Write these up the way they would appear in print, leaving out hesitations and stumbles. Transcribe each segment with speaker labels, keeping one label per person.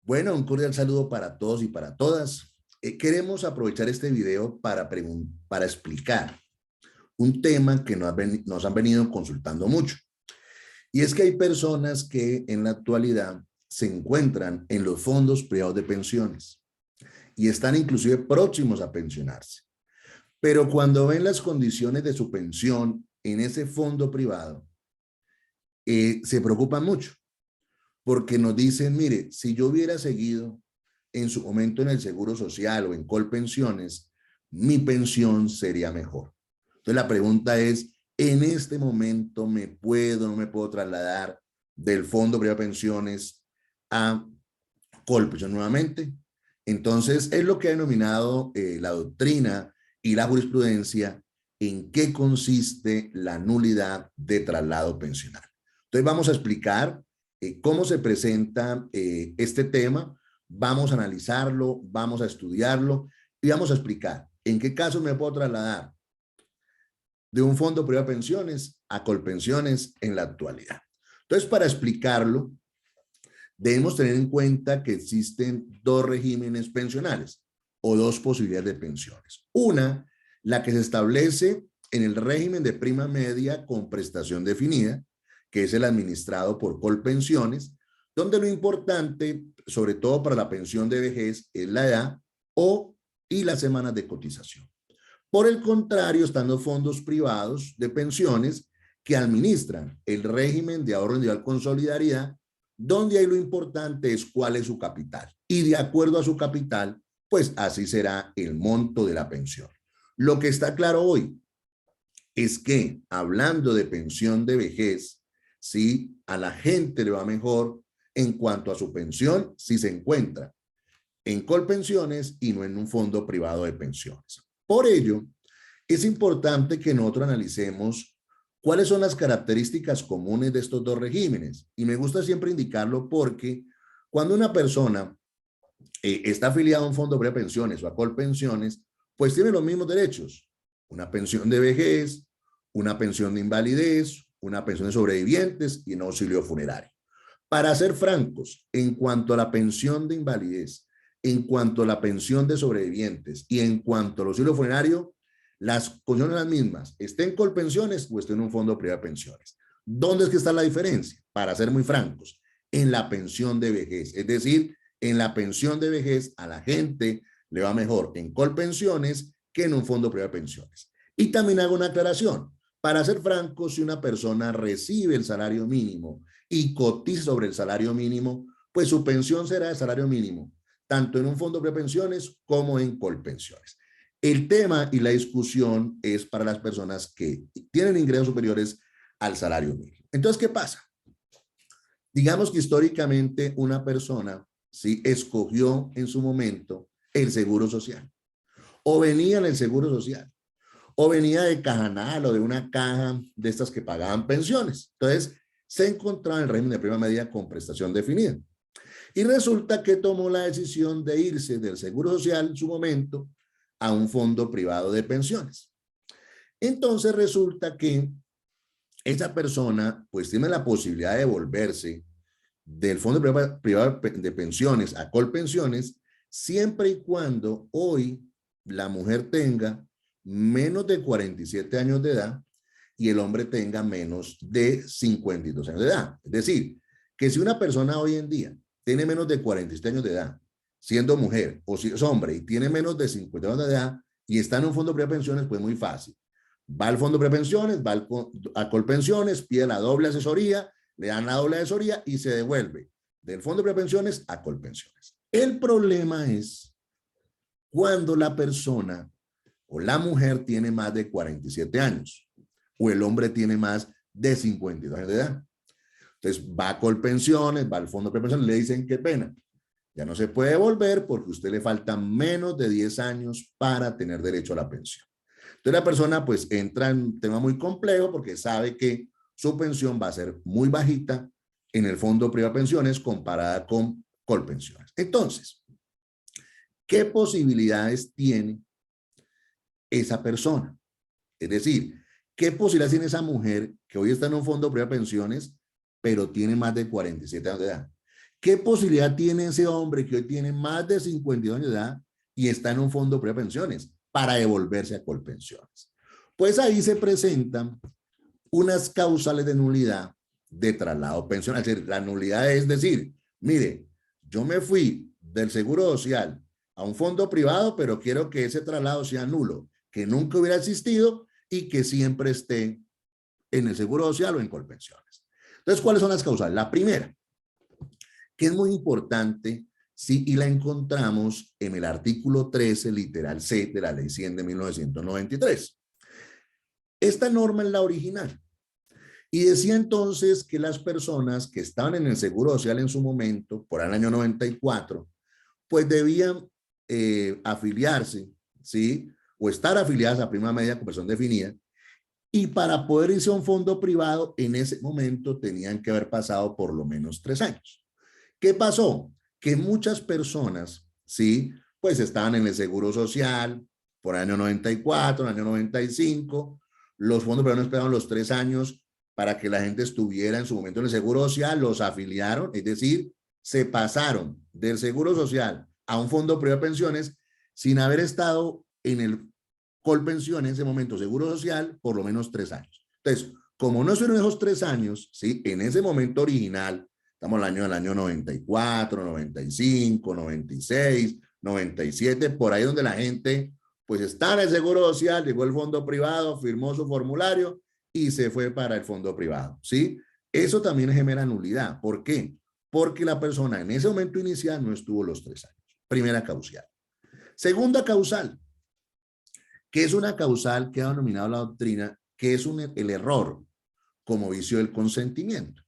Speaker 1: Bueno, un cordial saludo para todos y para todas. Queremos aprovechar este video para explicar un tema que nos han venido consultando mucho. Y es que hay personas que en la actualidad se encuentran en los fondos privados de pensiones y están inclusive próximos a pensionarse. Pero cuando ven las condiciones de su pensión en ese fondo privado, se preocupan mucho porque nos dicen, mire, si yo hubiera seguido en su momento en el Seguro Social o en Colpensiones, mi pensión sería mejor. Entonces la pregunta es, ¿en este momento no me puedo trasladar del Fondo Privado de Pensiones a Colpensiones nuevamente? Entonces es lo que ha denominado la doctrina y la jurisprudencia en qué consiste la nulidad de traslado pensional. Entonces vamos a explicar cómo se presenta este tema, vamos a analizarlo, vamos a estudiarlo y vamos a explicar en qué casos me puedo trasladar de un fondo privado de pensiones a Colpensiones en la actualidad. Entonces, para explicarlo, debemos tener en cuenta que existen dos regímenes pensionales o dos posibilidades de pensiones. Una, la que se establece en el régimen de prima media con prestación definida, que es el administrado por Colpensiones, donde lo importante, sobre todo para la pensión de vejez, es la edad y las semanas de cotización. Por el contrario, están los fondos privados de pensiones que administran el régimen de ahorro individual con solidaridad, donde ahí lo importante es cuál es su capital. Y de acuerdo a su capital, pues así será el monto de la pensión. Lo que está claro hoy es que, hablando de pensión de vejez, sí, a la gente le va mejor en cuanto a su pensión si se encuentra en Colpensiones y no en un fondo privado de pensiones. Por ello, es importante que nosotros analicemos cuáles son las características comunes de estos dos regímenes. Y me gusta siempre indicarlo porque cuando una persona está afiliada a un fondo de pensiones o a Colpensiones, pues tiene los mismos derechos. Una pensión de vejez, una pensión de invalidez, una pensión de sobrevivientes y un auxilio funerario. Para ser francos, en cuanto a la pensión de invalidez, en cuanto a la pensión de sobrevivientes y en cuanto al auxilio funerario, las condiciones son las mismas, esté en Colpensiones o esté en un fondo privado de pensiones. ¿Dónde es que está la diferencia? Para ser muy francos, en la pensión de vejez. Es decir, en la pensión de vejez a la gente le va mejor en Colpensiones que en un fondo privado de pensiones. Y también hago una aclaración. Para ser francos, si una persona recibe el salario mínimo y cotiza sobre el salario mínimo, pues su pensión será de salario mínimo, tanto en un fondo de pensiones como en Colpensiones. El tema y la discusión es para las personas que tienen ingresos superiores al salario mínimo. Entonces, ¿qué pasa? Digamos que históricamente una persona ¿sí? escogió en su momento el seguro social, o venía en el seguro social, o venía de Cajanal o de una caja de estas que pagaban pensiones. Entonces, se encontraba en el régimen de prima media con prestación definida. Y resulta que tomó la decisión de irse del seguro social en su momento a un fondo privado de pensiones. Entonces resulta que esa persona pues tiene la posibilidad de volverse del fondo privado de pensiones a Colpensiones siempre y cuando hoy la mujer tenga menos de 47 años de edad y el hombre tenga menos de 52 años de edad. Es decir, que si una persona hoy en día tiene menos de 47 años de edad, siendo mujer, o si es hombre y tiene menos de 50 años de edad y está en un fondo privado de pensiones, pues muy fácil. Va al fondo de pensiones, va a Colpensiones, pide la doble asesoría, le dan la doble asesoría y se devuelve del fondo de pensiones a Colpensiones. El problema es cuando la persona o la mujer tiene más de 47 años o el hombre tiene más de 52 años de edad. Entonces va a Colpensiones, va al fondo de pensiones, le dicen qué pena, ya no se puede devolver porque a usted le faltan menos de 10 años para tener derecho a la pensión. Entonces la persona pues entra en un tema muy complejo porque sabe que su pensión va a ser muy bajita en el fondo privado de pensiones comparada con Colpensiones. Entonces, ¿qué posibilidades tiene esa persona? Es decir, ¿qué posibilidades tiene esa mujer que hoy está en un fondo privado de pensiones, pero tiene más de 47 años de edad? ¿Qué posibilidad tiene ese hombre que hoy tiene más de 52 años de edad y está en un fondo de pensiones para devolverse a Colpensiones? Pues ahí se presentan unas causales de nulidad de traslado pensional. Es decir, la nulidad es decir, mire, yo me fui del Seguro Social a un fondo privado, pero quiero que ese traslado sea nulo, que nunca hubiera existido y que siempre esté en el Seguro Social o en Colpensiones. Entonces, ¿cuáles son las causales? La primera, que es muy importante, sí, y la encontramos en el artículo 13, literal C de la Ley 100 de 1993. Esta norma es la original. Y decía entonces que las personas que estaban en el Seguro Social en su momento, por el año 94, pues debían afiliarse, ¿sí? O estar afiliadas a prima media con pensión definida. Y para poder irse a un fondo privado, en ese momento tenían que haber pasado por lo menos 3 años. ¿Qué pasó? Que muchas personas, ¿sí? Pues estaban en el Seguro Social por el año 94, el año 95. Los fondos privados no esperaron los 3 años para que la gente estuviera en su momento en el Seguro Social, los afiliaron, es decir, se pasaron del Seguro Social a un fondo privado de pensiones sin haber estado en el Colpensión en ese momento, Seguro Social, por lo menos 3 años. Entonces, como no fueron esos 3 años, ¿sí? En ese momento original, estamos en el año 94, 95, 96, 97, por ahí donde la gente pues está en el Seguro Social, llegó el fondo privado, firmó su formulario y se fue para el fondo privado, ¿sí? Eso también genera nulidad. ¿Por qué? Porque la persona en ese momento inicial no estuvo los 3 años. Primera causal. Segunda causal, que es una causal que ha denominado la doctrina, que es el error como vicio del consentimiento.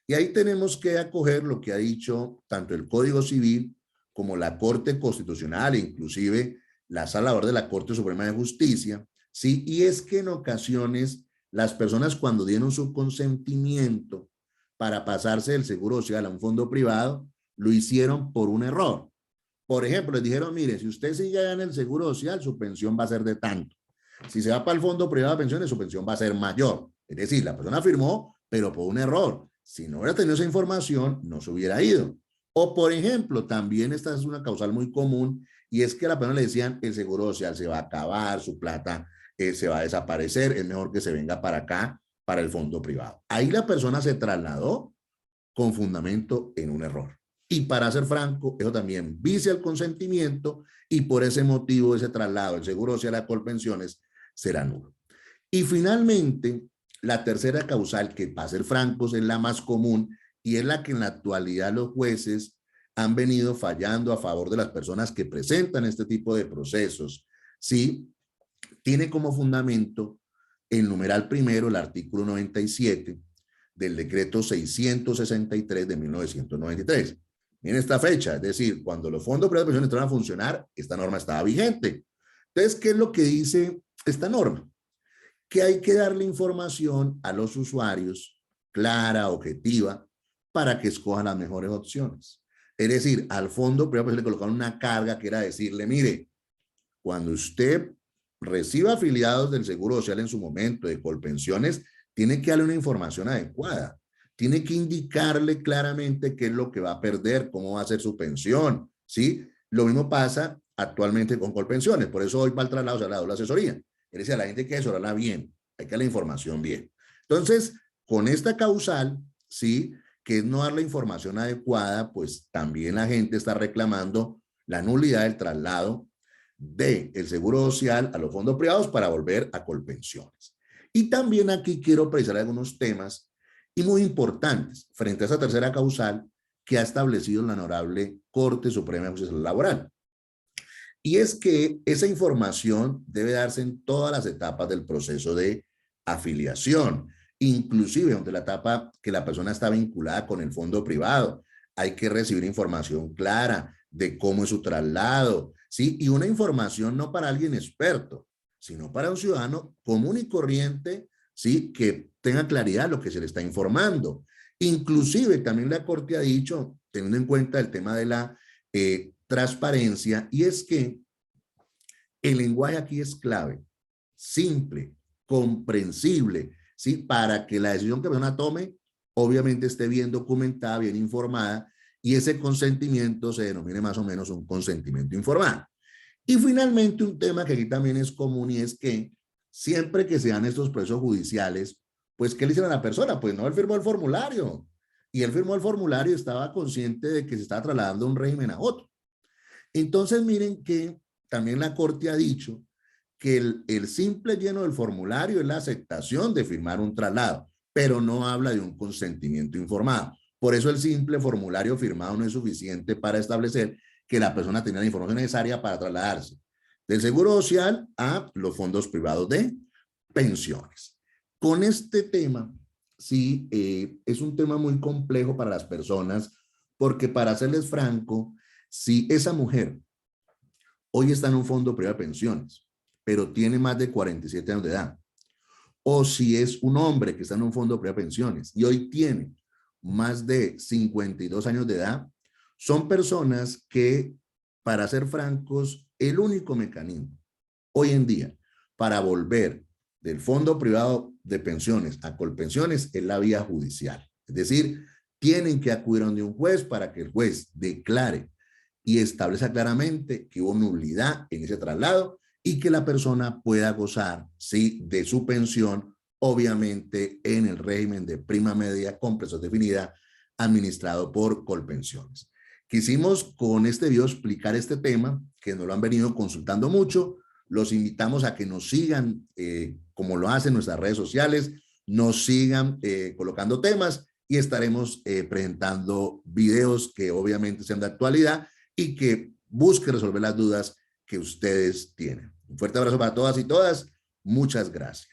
Speaker 1: Y ahí tenemos que acoger lo que ha dicho tanto el Código Civil como la Corte Constitucional e inclusive la Sala de la Corte Suprema de Justicia, ¿sí? Y es que en ocasiones las personas cuando dieron su consentimiento para pasarse del Seguro Social a un fondo privado, lo hicieron por un error. Por ejemplo, les dijeron, mire, si usted sigue allá en el Seguro Social, su pensión va a ser de tanto. Si se va para el fondo privado de pensiones, su pensión va a ser mayor. Es decir, la persona firmó, pero por un error. Si no hubiera tenido esa información, no se hubiera ido. O, por ejemplo, también esta es una causal muy común, y es que a la persona le decían, el Seguro Social se va a acabar, su plata se va a desaparecer, es mejor que se venga para acá, para el fondo privado. Ahí la persona se trasladó con fundamento en un error. Y para ser franco, eso también vicia el consentimiento y por ese motivo ese traslado, el Seguro Social a Colpensiones, será nulo. Y finalmente, la tercera causal, que para ser francos es la más común y es la que en la actualidad los jueces han venido fallando a favor de las personas que presentan este tipo de procesos, ¿sí? Tiene como fundamento el numeral primero, el artículo 97 del decreto 663 de 1993. En esta fecha, es decir, cuando los fondos privados de pensiones entraron a funcionar, esta norma estaba vigente. Entonces, ¿qué es lo que dice esta norma? Que hay que darle información a los usuarios clara, objetiva, para que escojan las mejores opciones. Es decir, al fondo privado le colocaron una carga que era decirle, mire, cuando usted reciba afiliados del Seguro Social en su momento, de Colpensiones, tiene que darle una información adecuada. Tiene que indicarle claramente qué es lo que va a perder, cómo va a ser su pensión, ¿sí? Lo mismo pasa actualmente con Colpensiones. Por eso hoy para el traslado se ha dado la asesoría. Es decir, a la gente hay que asesorarla bien, hay que dar la información bien. Entonces, con esta causal, ¿sí? Que es no dar la información adecuada, pues también la gente está reclamando la nulidad del traslado del Seguro Social a los fondos privados para volver a Colpensiones. Y también aquí quiero precisar algunos temas y muy importantes frente a esa tercera causal que ha establecido la Honorable Corte Suprema de Justicia Laboral. Y es que esa información debe darse en todas las etapas del proceso de afiliación, inclusive donde la etapa que la persona está vinculada con el fondo privado. Hay que recibir información clara de cómo es su traslado, ¿sí? Y una información no para alguien experto, sino para un ciudadano común y corriente, ¿sí? Que tenga claridad de lo que se le está informando. Inclusive también la Corte ha dicho, teniendo en cuenta el tema de la transparencia, y es que el lenguaje aquí es clave, simple, comprensible, ¿sí? Para que la decisión que la persona tome, obviamente esté bien documentada, bien informada, y ese consentimiento se denomine más o menos un consentimiento informado. Y finalmente un tema que aquí también es común y es que siempre que se dan estos procesos judiciales, pues ¿qué le dicen a la persona? Pues no, él firmó el formulario y él firmó el formulario y estaba consciente de que se estaba trasladando de un régimen a otro. Entonces miren que también la Corte ha dicho que el simple lleno del formulario es la aceptación de firmar un traslado, pero no habla de un consentimiento informado. Por eso el simple formulario firmado no es suficiente para establecer que la persona tenía la información necesaria para trasladarse del Seguro Social a los fondos privados de pensiones. Con este tema, sí, es un tema muy complejo para las personas, porque para serles franco, si esa mujer hoy está en un fondo privado de pensiones, pero tiene más de 47 años de edad, o si es un hombre que está en un fondo privado de pensiones y hoy tiene más de 52 años de edad, son personas que, para ser francos, el único mecanismo hoy en día para volver del fondo privado de pensiones a Colpensiones es la vía judicial. Es decir, tienen que acudir a un juez para que el juez declare y establezca claramente que hubo nulidad en ese traslado y que la persona pueda gozar, sí, de su pensión, obviamente en el régimen de prima media con prestación definida administrado por Colpensiones. Quisimos con este video explicar este tema, que nos lo han venido consultando mucho. Los invitamos a que nos sigan, como lo hacen en nuestras redes sociales, nos sigan colocando temas y estaremos presentando videos que obviamente sean de actualidad y que busquen resolver las dudas que ustedes tienen. Un fuerte abrazo para todas y todas. Muchas gracias.